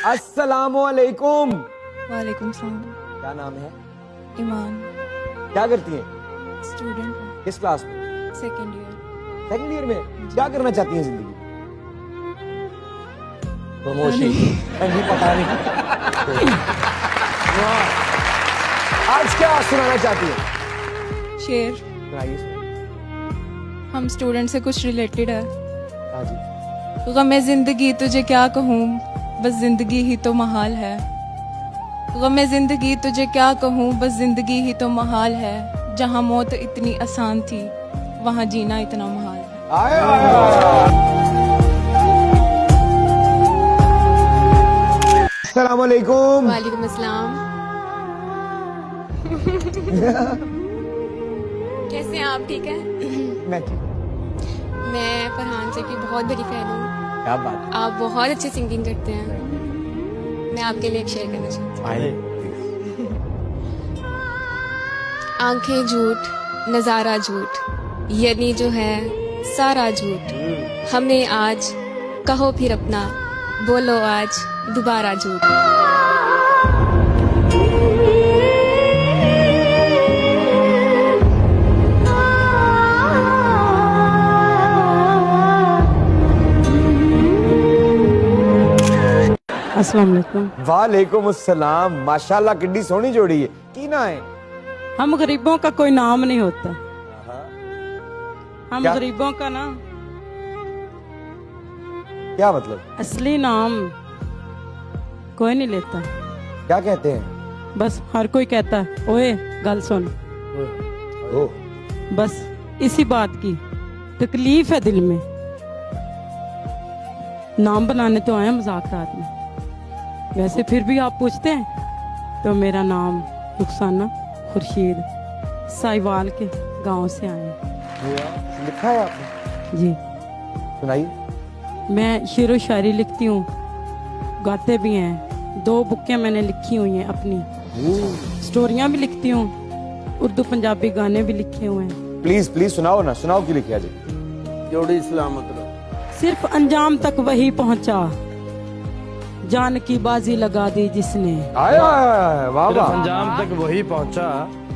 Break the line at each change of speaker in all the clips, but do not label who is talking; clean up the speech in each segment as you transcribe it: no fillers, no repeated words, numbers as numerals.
अस्सलामुअलैकुम।
वालेकुम सलाम।
क्या नाम है?
ईमान।
क्या करती हैं?
स्टूडेंट हूँ,
किस क्लास में?
Second year.
सेकंड ईयर में। क्या करना चाहती हैं जिंदगी? प्रमोशन। नहीं पता नहीं। आज क्या सुनाना चाहती हैं?
शेर।
सुनाइए।
हम स्टूडेंट से कुछ रिलेटेड है।
हाँ जी।
गमे जिंदगी तुझे क्या कहूँ, बस जिंदगी ही तो महाल है। गमे जिंदगी तुझे क्या कहूँ, बस जिंदगी ही तो महाल है। जहाँ मौत इतनी आसान थी, वहाँ जीना इतना महाल है।
आए। अस्सलामुअलैकुम।
वालेकुम अस्सलाम। कैसे हैं आप? ठीक है।
मैं ठीक।
मैं फरहान से की बहुत बड़ी फैन हूँ।
क्या बात है?
आप बहुत अच्छी सिंगिंग करते हैं। मैं आपके लिए एक शेयर करना चाहती हूँ। आंखें झूठ, नजारा झूठ, यानी जो है सारा झूठ। हमने आज, कहो फिर अपना, बोलो आज दोबारा झूठ।
अस्सलाम वालेकुम।
वालेकुम अस्सलाम। माशाल्लाह किड्डी सोहनी जोड़ी है। की ना है?
हम गरीबों का कोई नाम नहीं होता। हम
क्या?
गरीबों का ना
क्या मतलब?
असली नाम कोई नहीं लेता।
क्या कहते हैं?
बस हर कोई कहता है ओए गल सुन।
ओ,
बस इसी बात की तकलीफ है दिल में। नाम बनाने तो आए मजाक रात में। वैसे फिर भी आप पूछते हैं तो मेरा नाम रुखसाना खुर्शीद साहिवाल के गांव से आए हैं।
लिखा है आपने?
जी।
सुनाइए।
मैं शेरो शायरी लिखती हूँ, गाते भी हैं। 2 बुकें मैंने लिखी हुई हैं अपनी। स्टोरियाँ भी लिखती हूँ, उर्दू पंजाबी गाने भी लिखे हुए हैं।
प्लीज प्लीज सुनाओ ना, सुनाओ की लिखी आज।
जोड़ी सलामत रहो।
सिर्फ अंजाम तक वही पहुंचा, जान की बाजी लगा दी जिसने।
आया वाह
सिर्फ
वाह।
अंजाम तक वही पहुंचा।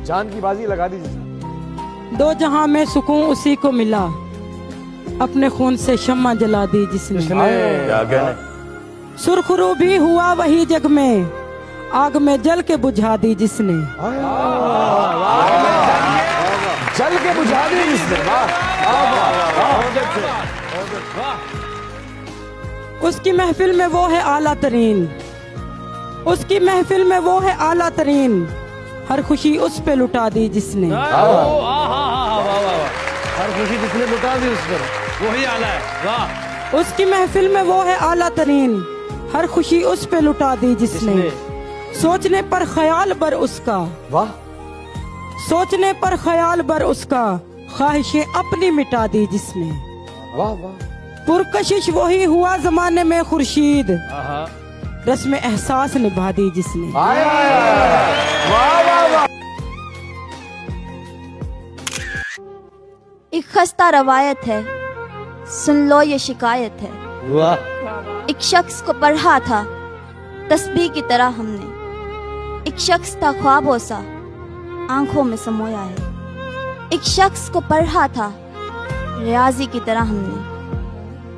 जान की बाजी लगा दी जिसने।
2 जहां में सुकून उसी को मिला, अपने खून से शम्मा जला दी जिसने।
क्या कहने?
सुरखरू भी हुआ वही जग में, आग में जल के बुझा दी जिसने।
जल के बुझा दी जिसने। वाह
उसकी महफिल में वो है आला तरीन, उसकी महफिल में वो है आला तरीन, हर खुशी उस पे लुटा दी जिसने।
हर खुशी जिसने लुटा दी उस पर वही आला है। वाह।
उसकी महफिल में वो है आला तरीन, हर खुशी उस पे लुटा दी जिसने। सोचने पर ख्याल बर उसका,
वाह।
सोचने पर ख्याल बर उसका, ख्वाहिशें अपनी मिटा दी जिसने।
वाह वाह।
पुरकशिश वही हुआ जमाने में खुर्शीद, रस्म एहसास निभा दी जिसने।
आया वाह वाह वाह।
एक खस्ता रवायत है, सुन लो ये शिकायत है।
वाह।
एक शख्स को पढ़ा था तस्बीह की तरह हमने, एक शख्स था ख्वाबों सा आंखों में समोया है। एक शख्स को पढ़ा था रियाजी की तरह हमने,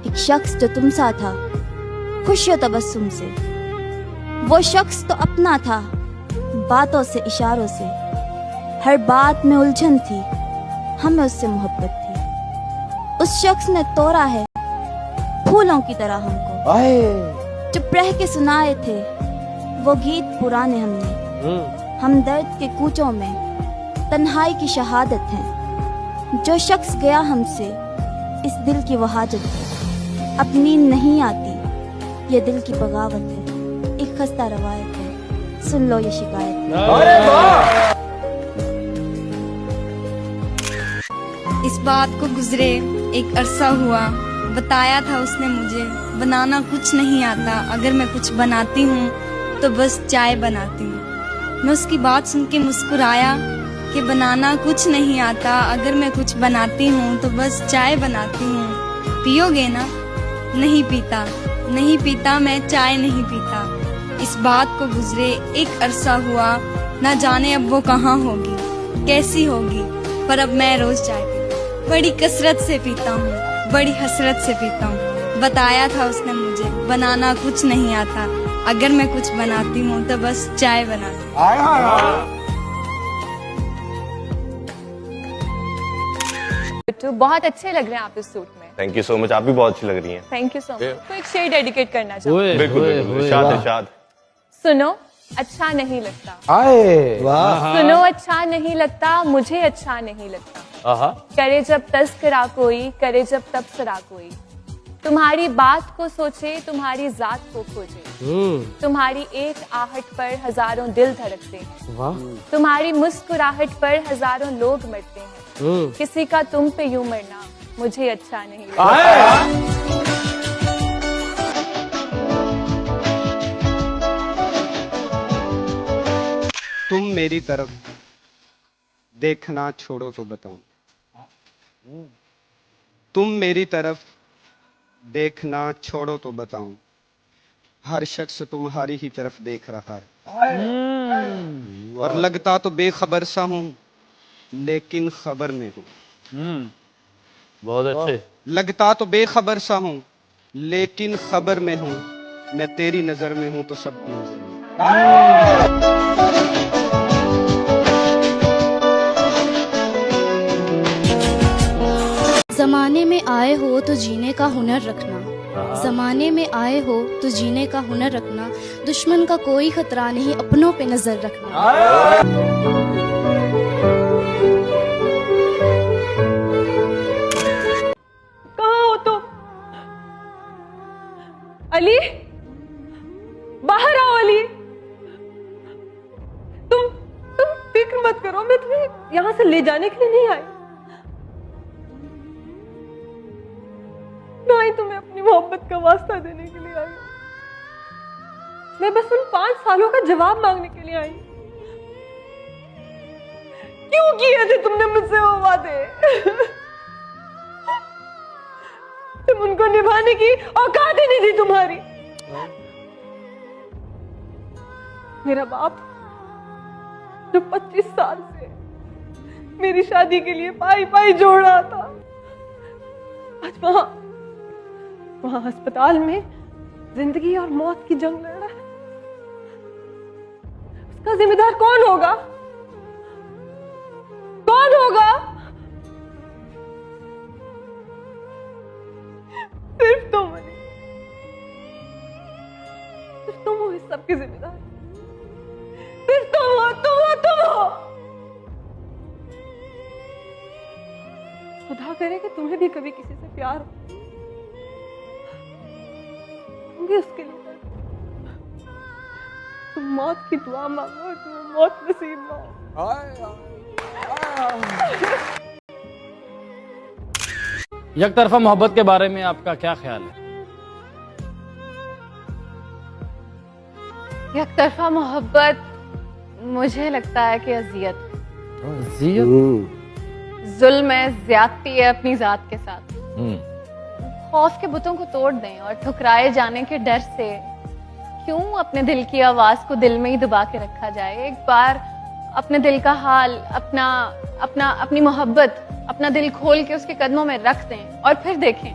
एक शख्स जो तुम सा था खुशियों तबस्सुम से। वो शख्स तो अपना था बातों से इशारों से, हर बात में उलझन थी, हमें उससे मोहब्बत थी। उस शख्स ने तोड़ा है फूलों की तरह हमको, चुप रह के सुनाए थे वो गीत पुराने हमने। हम दर्द के कूचों में तन्हाई की शहादत है। जो शख्स गया हमसे इस दिल की वो हाजत है, अब नींद नहीं आती ये दिल की बगावत है। एक खस्ता रवायत है, सुन लो ये शिकायत है।
अरे वाह।
इस बात को गुजरे एक अरसा हुआ, बताया था उसने मुझे बनाना कुछ नहीं आता, अगर मैं कुछ बनाती हूँ तो बस चाय बनाती हूँ। मैं उसकी बात सुन के मुस्कुराया कि बनाना कुछ नहीं आता, अगर मैं कुछ बनाती हूँ तो बस चाय बनाती हूँ। पियोगे ना? नहीं पीता। नहीं पीता मैं चाय नहीं पीता। इस बात को गुजरे एक अरसा हुआ, ना जाने अब वो कहाँ होगी, कैसी होगी, पर अब मैं रोज चाय पीता हूँ। बड़ी कसरत से पीता हूँ, बड़ी हसरत से पीता हूँ। बताया था उसने मुझे बनाना कुछ नहीं आता, अगर मैं कुछ बनाती हूँ तो बस चाय बनाती हूँ।
तो बहुत अच्छे लग रहे हैं आप इस सूट में।
थैंक यू सो मच, आप भी बहुत अच्छी लग रही हैं।
Thank you so much. तो एक शेर डेडिकेट करना चाहूँ।
बिल्कुल बिल्कुल, इरशाद इरशाद।
सुनो अच्छा नहीं लगता,
आए वाह।
सुनो अच्छा नहीं लगता, मुझे अच्छा नहीं लगता। करे जब तस्करा कोई, करे जब तबसरा कोई, तुम्हारी बात को सोचे, तुम्हारी जात को खोजे, तुम्हारी एक आहट पर हजारों दिल धड़कते हैं, तुम्हारी मुस्कुराहट पर हजारों लोग मरते हैं, किसी का तुम पे यूं मरना मुझे अच्छा नहीं लगता।
तुम मेरी तरफ देखना छोड़ो तो बताऊं, तुम मेरी तरफ देखना छोड़ो तो बताऊं, हर शख्स तुम्हारी ही तरफ देख रहा है, और लगता तो बेखबर सा हूं लेकिन खबर में हूं।
बहुत अच्छे।
लगता तो बेखबर सा हूं लेकिन खबर में हूं, मैं तेरी नजर में हूं तो सब नजर में।
जमाने में आए हो तो जीने का हुनर रखना, जमाने में आए हो तो जीने का हुनर रखना, दुश्मन का कोई खतरा नहीं, अपनों पे नजर रखना।
कहाँ हो तुम? अली, बाहर आओ अली। तुम फिक्र मत करो, मैं तुम्हें यहाँ से ले जाने के लिए नहीं आई, ना ही तुम्हें अपनी मोहब्बत का वास्ता देने के लिए आई। मैं बस उन 5 सालों का जवाब मांगने के लिए आई। क्यों किए थे तुमने मुझसे वो वादे? तुम उनको निभाने की औकात ही नहीं थी तुम्हारी। मेरा बाप जो 25 साल से मेरी शादी के लिए पाई पाई जोड़ रहा था, आज वहां अस्पताल में जिंदगी और मौत की जंग लड़ रहा है। उसका जिम्मेदार कौन होगा? कौन होगा? सिर्फ तुम अली, सिर्फ तुम हो इस सब के जिम्मेदार। सिर्फ तुम हो, तुम हो, तुम हो। खुदा करे कि तुम्हें भी कभी किसी से प्यार हो, तुम भी उसके लिए तुम मौत की दुआ मांगो और तुम्हें मौत नसीब ना हो।
यकतरफा मोहब्बत के बारे में आपका क्या ख्याल है?
यकतरफा मोहब्बत मुझे लगता है कि अजियत, जुल्म है, ज्यादती है अपनी जात के साथ। खौफ के बुतों को तोड़ दें और ठुकराए जाने के डर से क्यों अपने दिल की आवाज को दिल में ही दबा के रखा जाए। एक बार अपने दिल का हाल, अपनी मोहब्बत, अपना दिल खोल के उसके कदमों में रख दें और फिर देखें।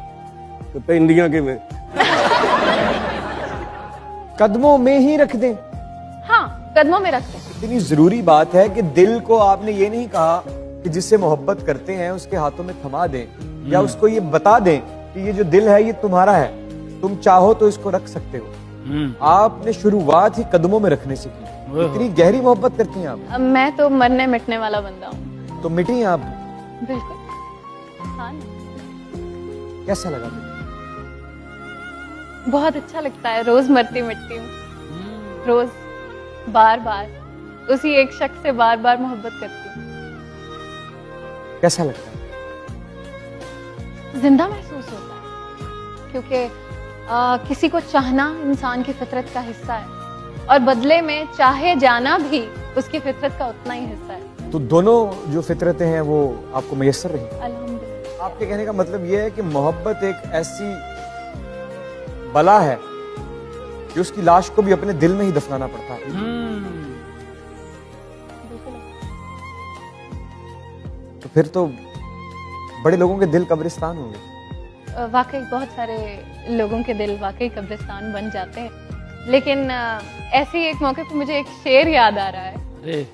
तो इंडिया के में
कदमों में ही रख दें।
हाँ, कदमों में रख दें।
इतनी जरूरी बात है कि दिल को आपने ये नहीं कहा कि जिससे मोहब्बत करते हैं उसके हाथों में थमा दें, या उसको ये बता दें कि ये जो दिल है ये तुम्हारा है, तुम चाहो तो इसको रख सकते हो। आपने शुरुआत ही कदमों में रखने से की। इतनी गहरी मोहब्बत करती हैं आप।
मैं तो मरने मिटने वाला बंदा हूँ।
तो मिटी आप?
बिल्कुल। हाँ,
कैसा लगा?
बहुत अच्छा लगता है। रोज मरती मिटती हूँ, रोज बार बार उसी एक शख्स से बार बार मोहब्बत करती हूँ।
कैसा लगता है?
जिंदा महसूस होता है, क्योंकि किसी को चाहना इंसान की फितरत का हिस्सा है और बदले में चाहे जाना भी उसकी फितरत का उतना ही हिस्सा है।
तो दोनों जो फितरतें हैं वो आपको मयस्सर रही?
अल्हम्दुलिल्लाह।
आपके कहने का मतलब ये है कि मोहब्बत एक ऐसी बला है कि उसकी लाश को भी अपने दिल में ही दफनाना पड़ता है। तो फिर तो बड़े लोगों के दिल कब्रिस्तान होंगे।
वाकई बहुत सारे लोगों के दिल वाकई कब्रिस्तान बन जाते हैं, लेकिन ऐसे ही एक मौके पर मुझे एक शेर याद आ रहा है।
अरे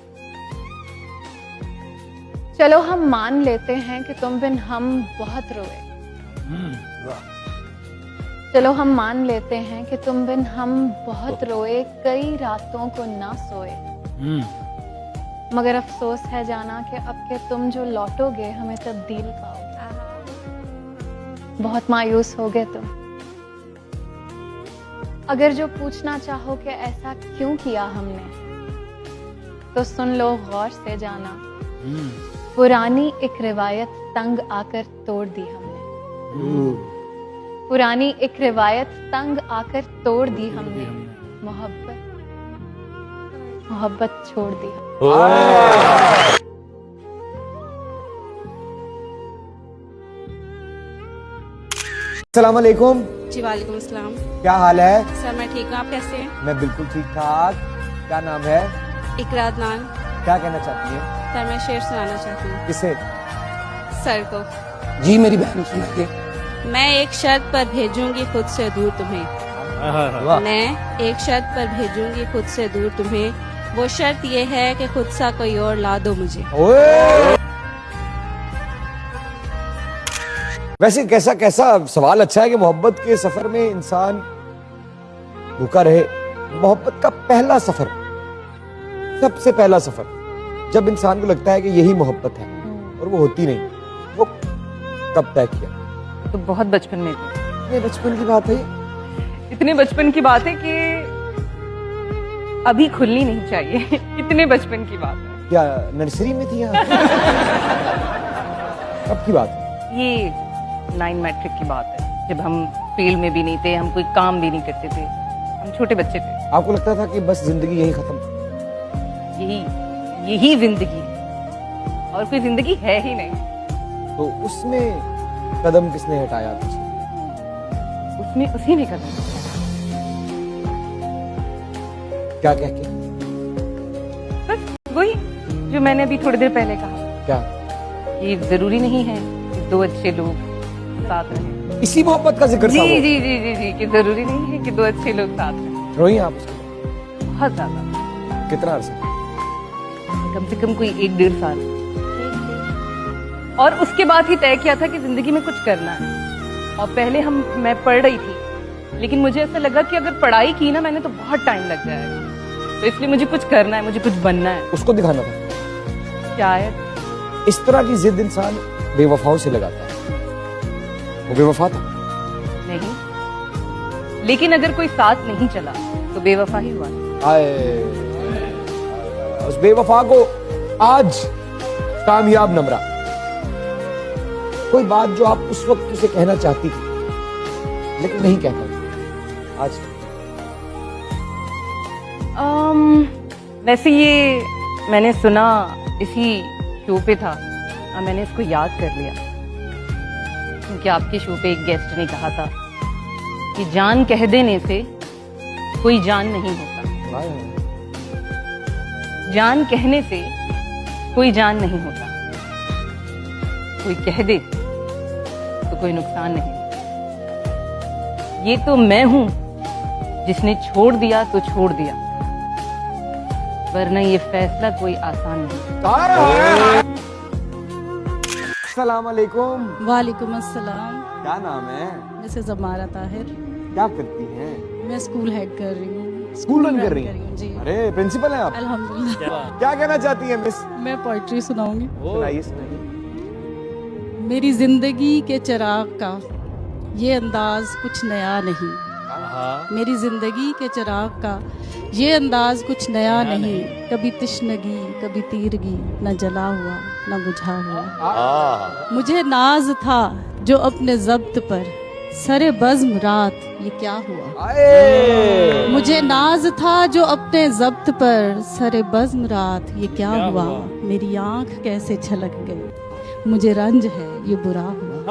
चलो हम मान लेते हैं कि तुम बिन हम बहुत रोए। चलो हम मान लेते हैं कि तुम बिन हम बहुत रोए, कई रातों को ना सोए, मगर अफसोस है जाना कि अब के तुम जो लौटोगे हमें तब्दील पाओगे। बहुत मायूस हो गए तुम। अगर जो पूछना चाहो कि ऐसा क्यों किया हमने, तो सुन लो गौर से जाना, पुरानी एक रिवायत तंग आकर तोड़ दी हमने। पुरानी एक रिवायत तंग आकर तोड़ दी हमने, मोहब्बत छोड़ दी।
अस्सलाम वालेकुम।
जी वालेकुम अस्सलाम।
क्या हाल है?
सर मैं ठीक हूँ, आप कैसे हैं?
मैं बिल्कुल ठीक ठाक। क्या नाम है?
इकरा अदनान।
क्या कहना चाहती हैं?
सर मैं शेर सुनाना चाहती हूँ।
किसे?
सर को।
जी मेरी बहन सुनाइए।
मैं एक शर्त पर भेजूंगी खुद से दूर तुम्हें, मैं एक शर्त पर भेजूंगी खुद से दूर तुम्हें, वो शर्त ये है कि खुद सा कोई और ला दो मुझे।
वैसे कैसा कैसा सवाल अच्छा है कि मोहब्बत के सफर में इंसान भूखा रहे। मोहब्बत का पहला सफर, सबसे पहला सफर, जब इंसान को लगता है कि यही मोहब्बत है और वो होती नहीं, वो कब तय किया?
तो बहुत बचपन में थी।
इतने बचपन की बात है?
इतने बचपन की बात है कि अभी खुलनी नहीं चाहिए। इतने बचपन की बात है।
क्या नर्सरी में थी यहाँ? कब की बात है?
ये 9 मैट्रिक की बात है, जब हम फील्ड में भी नहीं थे, हम कोई काम भी नहीं करते थे, हम छोटे बच्चे थे।
आपको लगता था कि बस जिंदगी यही खत्म,
यही जिंदगी और कोई जिंदगी है ही नहीं।
तो उसमें कदम किसने हटाया पीछे?
उसमें उसी ने कदम हटाया।
क्या कह के?
बस वही जो मैंने अभी थोड़ी देर पहले कहा।
क्या?
कि जरूरी नहीं है कि दो अच्छे लोग साथ रहें।
इसी मोहब्बत का जिक्र था वो?
जी जी जी जी जी कि जरूरी नहीं है कि दो अच्छे लोग साथ रहें।
रोई आप उसके?
बहुत ज्यादा।
कितना अरसा?
कम से कम कोई 1-1.5 साल। और उसके बाद ही तय किया था कि जिंदगी में कुछ करना है। और पहले मैं पढ़ रही थी, लेकिन मुझे ऐसा लगा कि अगर पढ़ाई की ना मैंने तो बहुत टाइम लग जाएगा, तो इसलिए मुझे कुछ करना है, मुझे कुछ बनना है।
उसको दिखाना था
शायद।
इस तरह की जिद इंसान बेवफाओं से लगाता है। वो बेवफा था?
नहीं, लेकिन अगर कोई साथ नहीं चला तो बेवफा ही हुआ।
उस बेवफा को आज कामयाब नमरा। कोई बात जो आप उस वक्त उसे कहना चाहती थी लेकिन नहीं कह पाई आज?
वैसे ये मैंने सुना इसी शो पे था और मैंने इसको याद कर लिया, क्योंकि आपके शो पे एक गेस्ट ने कहा था कि जान कह देने से कोई जान नहीं होता, जान कहने से कोई जान नहीं होता, कोई कह दे तो कोई नुकसान नहीं। ये तो मैं हूं जिसने छोड़ दिया तो छोड़ दिया, वरना ये फैसला कोई आसान नहीं।
अस्सलाम वालेकुम।
वालेकुम अस्सलाम।
क्या नाम है?
मिसेस अमारा ताहिर।
क्या करती हैं?
मैं स्कूल हेड कर रही हूँ।
स्कूल रन कर रही
हैं? जी।
अरे प्रिंसिपल हैं आप?
अल्हम्दुलिल्लाह।
क्या कहना चाहती हैं मिस?
मैं पोइट्री सुनाऊंगी।
सुनाइए सुनाइए।
मेरी जिंदगी के चिराग का ये अंदाज कुछ नया नहीं, मेरी जिंदगी के चिराग का ये अंदाज कुछ नया नहीं, कभी तिश्नगी कभी तीरगी, न जला हुआ न बुझा हुआ। मुझे नाज था जो अपने जब्त पर, सरे बज़्म रात ये क्या हुआ। मुझे नाज था जो अपने जब्त पर, सरे बज़्म रात ये क्या हुआ। मेरी आंख कैसे छलक गई, मुझे रंज है ये बुरा हुआ।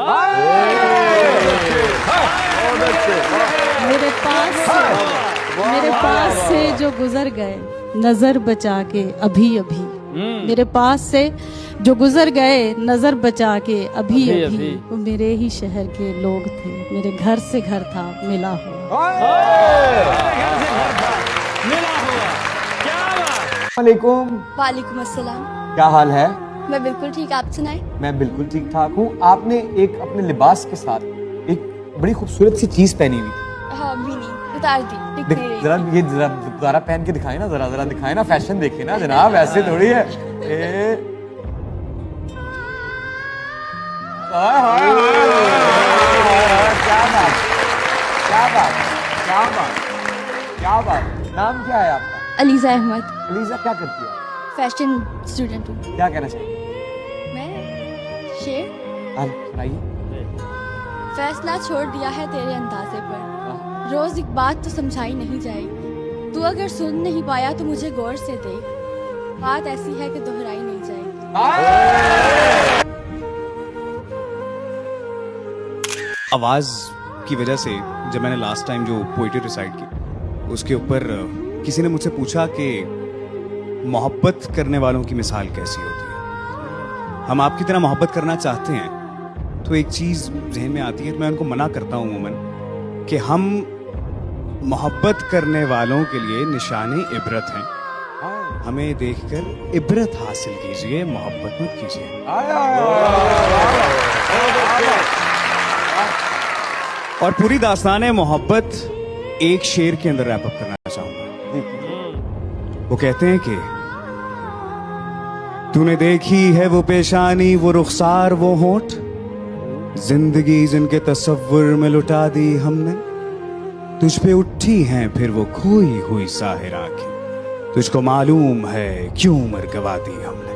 मेरे पास से जो गुजर गए नजर बचा के अभी अभी, मेरे पास से जो गुजर गए नजर बचा के अभी अभी, वो मेरे ही शहर के लोग थे, मेरे घर से घर था मिला हुआ।
वालेकुम।
वालेकुम अस्सलाम।
क्या हाल है?
मैं बिल्कुल ठीक, आप सुनाए?
मैं बिल्कुल ठीक ठाक हूँ। आपने एक अपने लिबास के साथ एक बड़ी खूबसूरत सी चीज पहनी हुई थी।
हाँ, भी नहीं उतार दी, दिख नहीं रही।
जरा ये जरा पहन के दिखाए ना, जरा जरा दिखाए ना, फैशन देखे ना जनाब, ऐसे थोड़ी है। क्या बात, क्या बात, क्या बात, क्या बात। नाम क्या है आपका?
अलीजा अहमद।
अलीजा क्या करती है?
फैशन स्टूडेंट हूँ।
क्या कहना चाहिए?
मैं शेर।
हाँ सुनाइए।
फैसला छोड़ दिया है तेरे अंदाजे पर, रोज एक बात तो समझाई नहीं जाएगी, तू अगर सुन नहीं पाया तो मुझे गौर से देख, बात ऐसी है कि दोहराई नहीं जाएगी।
आवाज की वजह से जब मैंने लास्ट टाइम जो पोइट्री रिसाइट की, उसके ऊपर किसी ने मुझसे पूछा कि मोहब्बत करने वालों की मिसाल कैसी होती है। हम आपकी तरह मोहब्बत करना चाहते हैं तो एक चीज जहन में आती है, तो मैं उनको मना करता हूँ उमूमन कि हम मोहब्बत करने वालों के लिए निशाने इबरत हैं, हमें देखकर इबरत हासिल कीजिए, मोहब्बत मत कीजिए। और पूरी दास्तान मोहब्बत एक शेर के अंदर रैप अप करना चाहूंगा। वो कहते हैं कि तूने देखी है वो पेशानी, वो रुखसार, वो होंठ, जिंदगी जिनके तस्वुर में लुटा दी हमने, तुझ पे उठी हैं फिर वो खोई हुई साहिर आंखें, तुझको मालूम है क्यों उम्र गवा दी हमने।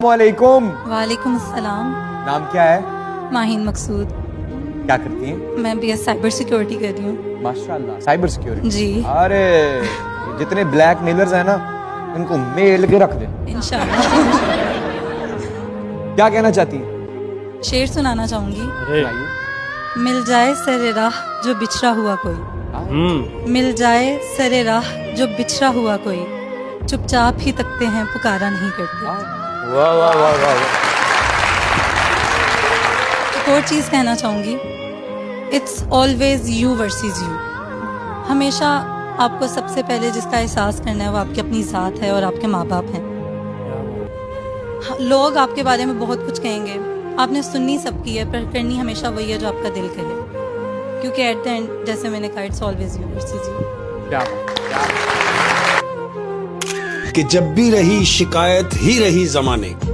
वालेकुम।
वालेकुम अस्सलाम।
नाम क्या है?
माहिन मकसूद।
क्या करती हैं?
मैं बीएस साइबर सिक्योरिटी कर रही हूँ।
माशाल्लाह, साइबर सिक्योरिटी।
जी।
अरे जितने ब्लैक मेलर्स हैं ना, इनको मेल के रख दे
इंशाल्लाह।
क्या कहना चाहती हैं?
शेर सुनाना चाहूंगी। मिल जाए सरे राह जो बिछड़ा हुआ कोई, मिल जाए सरे राह जो बिछड़ा हुआ कोई, चुपचाप ही तकते हैं पुकारा नहीं करते।
वाह वाह वाह वाह।
एक और चीज कहना चाहूंगी, it's always you versus you. हमेशा आपको सबसे पहले जिसका एहसास करना है वो आपकी अपनी ज़ात है और आपके माँ बाप हैं। लोग आपके बारे में बहुत कुछ कहेंगे, आपने सुननी सबकी है, पर करनी हमेशा वही है जो आपका दिल कहे, क्योंकि एट द एंड जैसे मैंने कहा, it's always you versus you.
कि जब भी रही शिकायत ही रही जमाने को,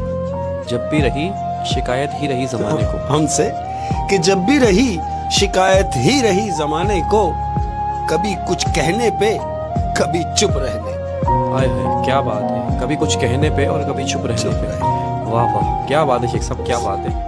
जब भी रही शिकायत ही रही जमाने को
हमसे, कि जब भी रही शिकायत ही रही जमाने को, कभी कुछ कहने पे कभी चुप रहने।
आए है, क्या बात है, कभी कुछ कहने पे और कभी चुप रहने पे। वाह वाह, क्या बात है शेख साहब, क्या बात है।